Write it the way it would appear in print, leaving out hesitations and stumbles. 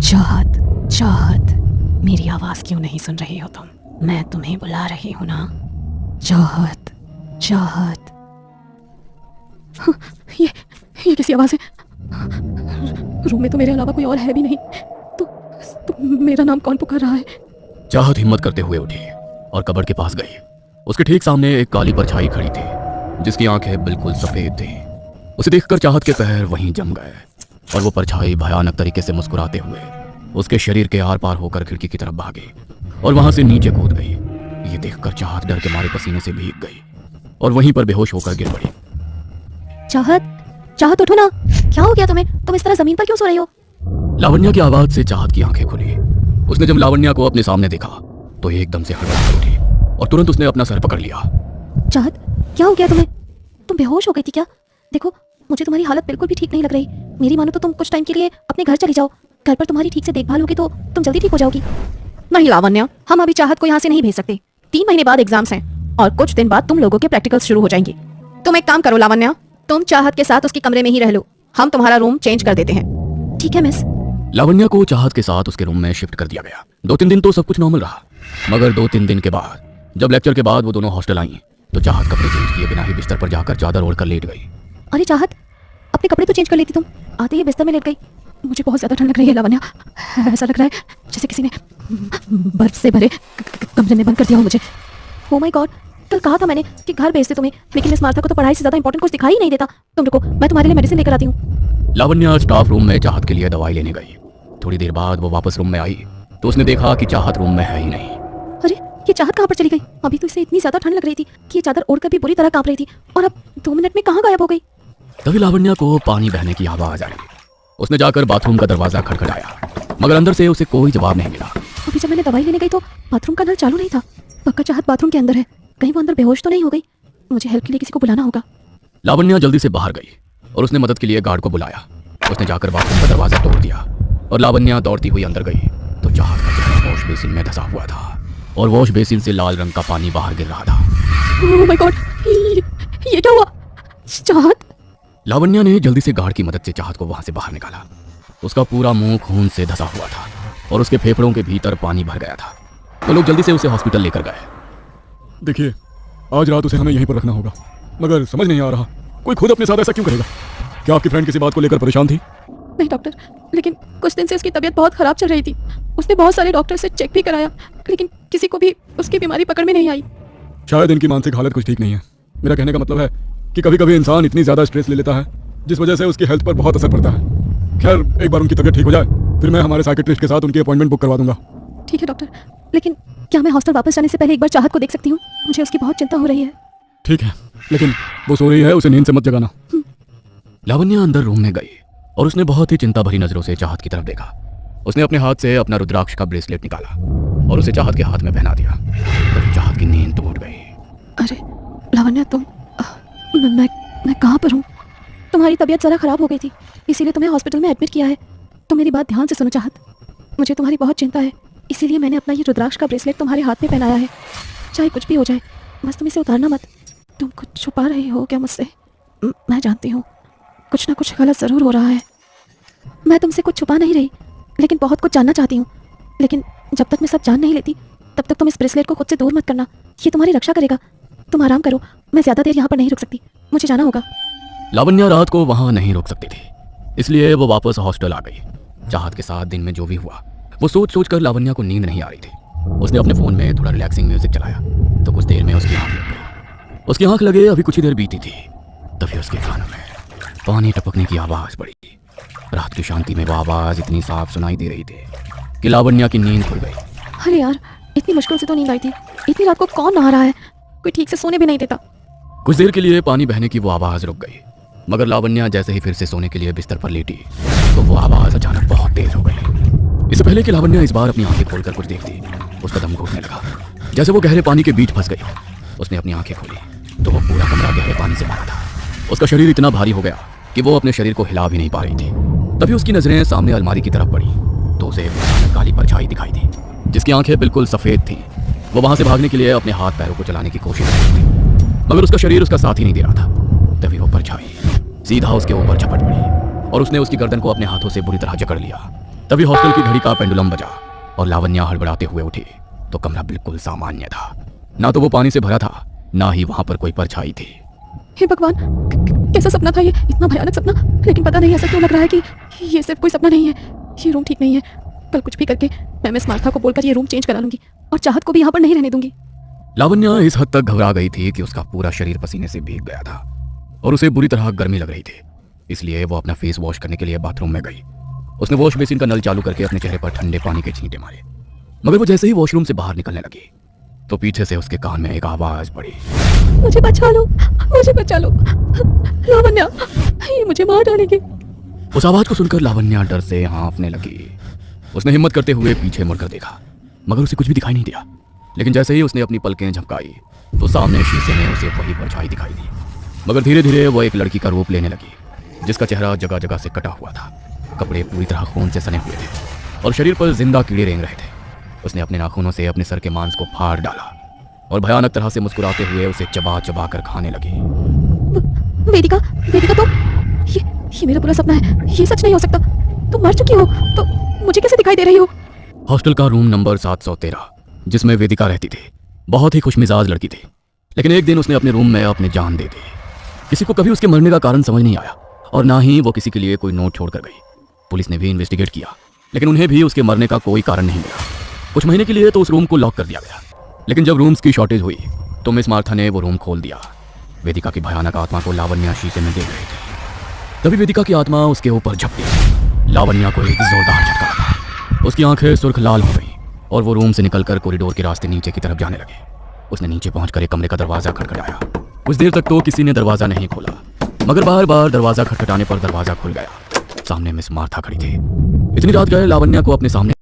चाहत, चाहत, मेरी आवाज क्यों नहीं सुन रही हो तुम? मैं तुम्हें बुला रही हूं ना। चाहत, चाहत। ये किसी आवाज है? रूम में तो मेरे अलावा कोई और है भी नहीं। तो मेरा नाम कौन पुकार रहा है? चाहत हिम्मत करते हुए उठी और कबर्ड के पास गई। उसके ठीक सामने एक काली परछाई खड़ी थी जिसकी आंखें बिल्कुल सफेद थी। उसे देखकर चाहत के पैर वहीं जम गए और वो परछाई भयानक तरीके से मुस्कुराते हुए उसके शरीर के आर पार होकर खिड़की की तरफ भागी और वहां से नीचे कूद गई। ये देखकर चाहत डर के मारे पसीने से भीग गई और वहीं पर बेहोश होकर गिर पड़ी। चाहत, चाहत उठो ना। क्या हो गया तुम्हें? तुम इस तरह जमीन पर क्यों सो रही हो? लावण्या की आवाज से चाहत की आंखें खुली। उसने जब लावण्या को अपने सामने देखा तो एकदम से हड़बड़ा उठी और तुरंत उसने अपना सर पकड़ लिया। चाहत, क्या हो गया तुम्हें? तुम बेहोश हो गई थी क्या? देखो, मुझे तुम्हारी हालत बिल्कुल भी ठीक नहीं लग रही। मेरी मानो तो तुम कुछ टाइम के लिए अपने घर चली जाओ। घर पर तुम्हारी ठीक से देखभाल होगी तो तुम जल्दी ठीक हो जाओगी। नहीं लावण्या, हम अभी चाहत को यहाँ से नहीं भेज सकते। 3 महीने बाद एग्जाम्स हैं और कुछ दिन बाद तुम लोगों के प्रैक्टिकल्स शुरू हो जाएंगे। तुम एक काम करो लावण्या, तुम चाहत के साथ उसके कमरे में ही रह लो। हम तुम्हारा रूम चेंज कर देते हैं। ठीक है मिस। लावण्या को चाहत के साथ उसके रूम में शिफ्ट कर दिया गया। 2-3 दिन तो सब कुछ नॉर्मल रहा, मगर 2-3 दिन के बाद जब लेक्चर के बाद वो दोनों हॉस्टल आई तो चाहत कपड़े चेंज किए बिना ही बिस्तर पर जाकर चादर ओढ़कर लेट गई। अरे चाहत, अपने कपड़े तो चेंज कर लेती तुम। आते ही बिस्तर में लेट गई। मुझे बहुत ज्यादा ठंड लग रही है लावण्या। ऐसा लग रहा है जैसे किसी ने बर्फ से भरे कमरे में बंद कर दिया हो मुझे। ओह माय गॉड, कल कहा था मैंने कि घर भेज दे तुम्हें, लेकिन मिस मार्था को तो पढ़ाई से ज्यादा इंपॉर्टेंट कुछ दिखाई ही नहीं देता। तुम रुको, मैं तुम्हारे लिए मेडिसिन लेकर आती हूँ। लावण्या स्टाफ रूम में चाहत के लिए दवाई लेने गई। थोड़ी देर बाद वो वापस रूम में आई तो उसने देखा कि चाहत रूम में है ही नहीं। अरे, ये चाहत कहाँ पर चली गई? अभी तो इसे इतनी ज्यादा ठंड लग रही थी कि ये चादर ओढ़कर भी बुरी तरह कांप रही थी और अब 2 मिनट में कहाँ गायब हो गई? तभी लावण्या को पानी बहने की आवाज आई। उसने जाकर बाथरूम का दरवाजा खटखटाया मगर अंदर से उसे कोई जवाब नहीं मिला। अभी जब मैंने दवाई लेने गई तो बाथरूम का नल चालू नहीं था। पक्का चाहत बाथरूम के अंदर है। कहीं वो अंदर बेहोश तो नहीं हो गई? मुझे हेल्प के लिए किसी को बुलाना होगा। लावण्या जल्दी से बाहर गई और उसने मदद के लिए गार्ड को बुलाया। उसने जाकर बाथरूम का दरवाजा तोड़ दिया और लावण्या दौड़ती हुई अंदर गई तो चाहत का चेहरा वॉश बेसिन में धंसा हुआ था और वॉश बेसिन से लाल रंग का पानी बाहर गिर रहा था। ओह माय गॉड, ये क्या हुआ? चाहत! लावण्या ने जल्दी से गार्ड की मदद से चाहत को वहां से बाहर निकाला। उसका पूरा मुंह खून से धंसा हुआ था और उसके फेफड़ों के भीतर पानी भर गया था। तो लोग जल्दी से उसे हॉस्पिटल लेकर गए। देखिए, आज रात उसे हमें यहीं पर रखना होगा, मगर समझ नहीं आ रहा कोई खुद अपने साथ ऐसा क्यों करेगा? क्या आपकी फ्रेंड किसी बात को लेकर परेशान थी? नहीं डॉक्टर, लेकिन कुछ दिन से उसकी तबीयत बहुत खराब चल रही थी। उसने बहुत सारे डॉक्टर से चेक भी कराया, लेकिन किसी को भी उसकी बीमारी पकड़ में नहीं आई। शायद इनकी मानसिक हालत कुछ ठीक नहीं है। मेरा कहने का मतलब है कि कभी कभी इंसान इतनी ज़्यादा स्ट्रेस ले लेता है जिस वजह से उसकी हेल्थ पर बहुत असर पड़ता है। खैर, एक बार उनकी तबीयत ठीक हो जाए फिर मैं हमारे साइकियाट्रिस्ट के साथ उनकी अपॉइंटमेंट बुक करवा दूंगा। ठीक है डॉक्टर, लेकिन क्या मैं हॉस्टल वापस जाने से पहले एक बार चाहत को देख सकती हूँ? मुझे उसकी बहुत चिंता हो रही है। ठीक है, लेकिन वो सो रही है, उसे नींद से मत जगाना। लावण्या अंदर रूम में गई और उसने बहुत ही चिंता भरी नजरों से चाहत की तरफ देखा। उसने अपने हाथ से अपना रुद्राक्ष का ब्रेसलेट निकाला और उसे चाहत के हाथ में पहना दिया। तभी चाहत की नींद टूट गई। अरे लावण्या, तुम मैं कहाँ पर हूँ? तुम्हारी तबीयत ज़रा ख़राब हो गई थी, इसीलिए तुम्हें हॉस्पिटल में एडमिट किया है। तुम मेरी बात ध्यान से सुनो चाहत, मुझे तुम्हारी बहुत चिंता है, इसीलिए मैंने अपना ये रुद्राक्ष का ब्रेसलेट तुम्हारे हाथ में पहनाया है। चाहे कुछ भी हो जाए, बस तुम इसे उतारना मत। तुम कुछ छुपा रही हो क्या मुझसे? मैं जानती हूँ कुछ ना कुछ गलत ज़रूर हो रहा है। मैं तुमसे कुछ छुपा नहीं रही, लेकिन बहुत कुछ जानना चाहती हूँ। लेकिन जब तक मैं सब जान नहीं लेती तब तक तुम इस ब्रेसलेट को खुद से दूर मत करना। ये तुम्हारी रक्षा करेगा। तुम आराम करो, मैं ज़्यादा देर यहाँ पर नहीं रुक सकती, मुझे जाना होगा। लावण्या रात को वहां नहीं रुक सकती थी, इसलिए वो वापस हॉस्टल आ गई। चाहत के साथ दिन में जो भी हुआ वो सोच सोच कर लावण्या को नींद नहीं आ रही थी। उसने अपने फ़ोन में थोड़ा रिलैक्सिंग म्यूजिक चलाया तो कुछ देर में उसकी आँख लग गई। उसकी आँख लगे अभी कुछ ही देर बीती थी, तभी उसके कानों में पानी टपकने की आवाज़ पड़ी। रात की शांति में वो आवाज़ इतनी साफ सुनाई दे रही थी कि लावण्या की नींद खुल गई। अरे यार, इतनी मुश्किल से तो नींद आई थी। इतनी रात को कौन नहा रहा है? कोई ठीक से सोने भी नहीं देता। कुछ देर के लिए पानी बहने की वो आवाज़ रुक गई, मगर लावण्या जैसे ही फिर से सोने के लिए बिस्तर पर लेटी तो वो आवाज़ अचानक बहुत तेज हो गई। इससे पहले कि लावण्या इस बार अपनी आंखें खोलकर कुछ देखती, उसका दम घुटने लगा जैसे वो गहरे पानी के बीच फंस गई। उसने अपनी आंखें खोली तो वो पूरा कमरा गहरे पानी से भरा था। उसका शरीर इतना भारी हो गया कि वो अपने शरीर को हिला भी नहीं पा रही थी। तभी उसकी नजरें सामने अलमारी की तरफ पड़ी तो उसे एक काली परछाई दिखाई दी जिसकी आंखें बिल्कुल सफ़ेद थीं। वो वहां से भागने के लिए अपने हाथ पैरों को चलाने की कोशिश कर रही थी, मगर उसका शरीर उसका साथ ही नहीं दे रहा था। तभी वो परछाई सीधा उसके ऊपर झपट पड़ी और उसने उसकी गर्दन को अपने हाथों से बुरी तरह जकड़ लिया तभी हॉस्टल की घड़ी का पेंडुलम बजा और लावण्या हड़बड़ाते हुए उठी तो कमरा बिल्कुल सामान्य था। ना तो वो पानी से भरा था, ना ही वहां पर कोई परछाई थी। हे भगवान, कैसा सपना था ये, इतना भयानक सपना। लेकिन पता नहीं ऐसा क्यों लग रहा है कि ये सिर्फ कोई सपना नहीं है। ये रूम ठीक नहीं है। कल कुछ भी करके मैं मिस मार्था को बोलकर ये रूम चेंज करा लूंगी और चाहत को भी यहाँ पर नहीं रहने दूंगी। लावण्या इस हद तक घबरा गई थी कि उसका पूरा शरीर पसीने से भीग गया था और उसे बुरी तरह गर्मी लग रही थी। इसलिए वो अपना फेस वॉश करने के लिए बाथरूम में गई। उसने वॉश बेसिन का नल चालू करके अपने चेहरे पर ठंडे पानी के छींटे मारे, मगर वो जैसे ही वॉशरूम से बाहर निकलने लगी तो पीछे से उसके कान में एक आवाज पड़ी, मुझे बचा लो, मुझे बचा लो लावण्या, ये मुझे मार डालेंगे। उस आवाज को सुनकर लावण्या डर से हाँफने लगी। उसने हिम्मत करते हुए पीछे मुड़कर देखा, मगर उसे कुछ भी दिखाई नहीं दिया। लेकिन जैसे ही उसने अपनी पलकें झपकाई तो सामने शीशे में उसे वही परछाई दिखाई दी, मगर धीरे धीरे वो एक लड़की का रूप लेने लगी जिसका चेहरा जगह जगह से कटा हुआ था, कपड़े पूरी तरह खून से सने हुए थे और शरीर पर जिंदा कीड़े रेंग रहे थे। उसने अपने नाखूनों से अपने सर के मांस को फाड़ डाला और भयानक तरह से मुस्कुराते हुए उसे चबा चबा कर खाने लगी। वेदिका, वेदिका तुम, ये मेरा पूरा सपना है, ये सच नहीं हो सकता। तुम मर चुकी हो तो मुझे कैसे दिखाई दे रही हो? हॉस्टल का रूम नंबर 713 जिसमें वेदिका रहती थी बहुत ही खुशमिजाज लड़की थी, लेकिन एक दिन उसने अपने रूम में अपनी जान दे दी। किसी को कभी उसके मरने का कारण समझ नहीं आया और ना ही वो किसी के लिए कोई नोट छोड़कर गई। पुलिस ने भी इन्वेस्टिगेट किया, लेकिन उन्हें भी उसके मरने का कोई कारण नहीं मिला। कुछ महीने के लिए तो उस रूम को लॉक कर दिया गया, लेकिन जब रूम्स की शॉर्टेज हुई तो मिस मार्था ने वो रूम खोल दिया। वेदिका की भयानक आत्मा को लावण्या शीशे में देख रही थी। तभी वेदिका की आत्मा उसके ऊपर झपटी। लावण्या को एक जोरदार झटका लगा। उसकी आंखें सुर्ख लाल हो गई और वो रूम से निकलकर कॉरिडोर के रास्ते नीचे की तरफ जाने लगे। उसने नीचे पहुंचकर एक कमरे का दरवाजा खटखटाया। कुछ देर तक तो किसी ने दरवाजा नहीं खोला, मगर बार बार दरवाजा खटखटाने पर दरवाजा खुल गया। सामने मिस मार्था खड़ी थी। इतनी रात गए लावण्या को अपने सामने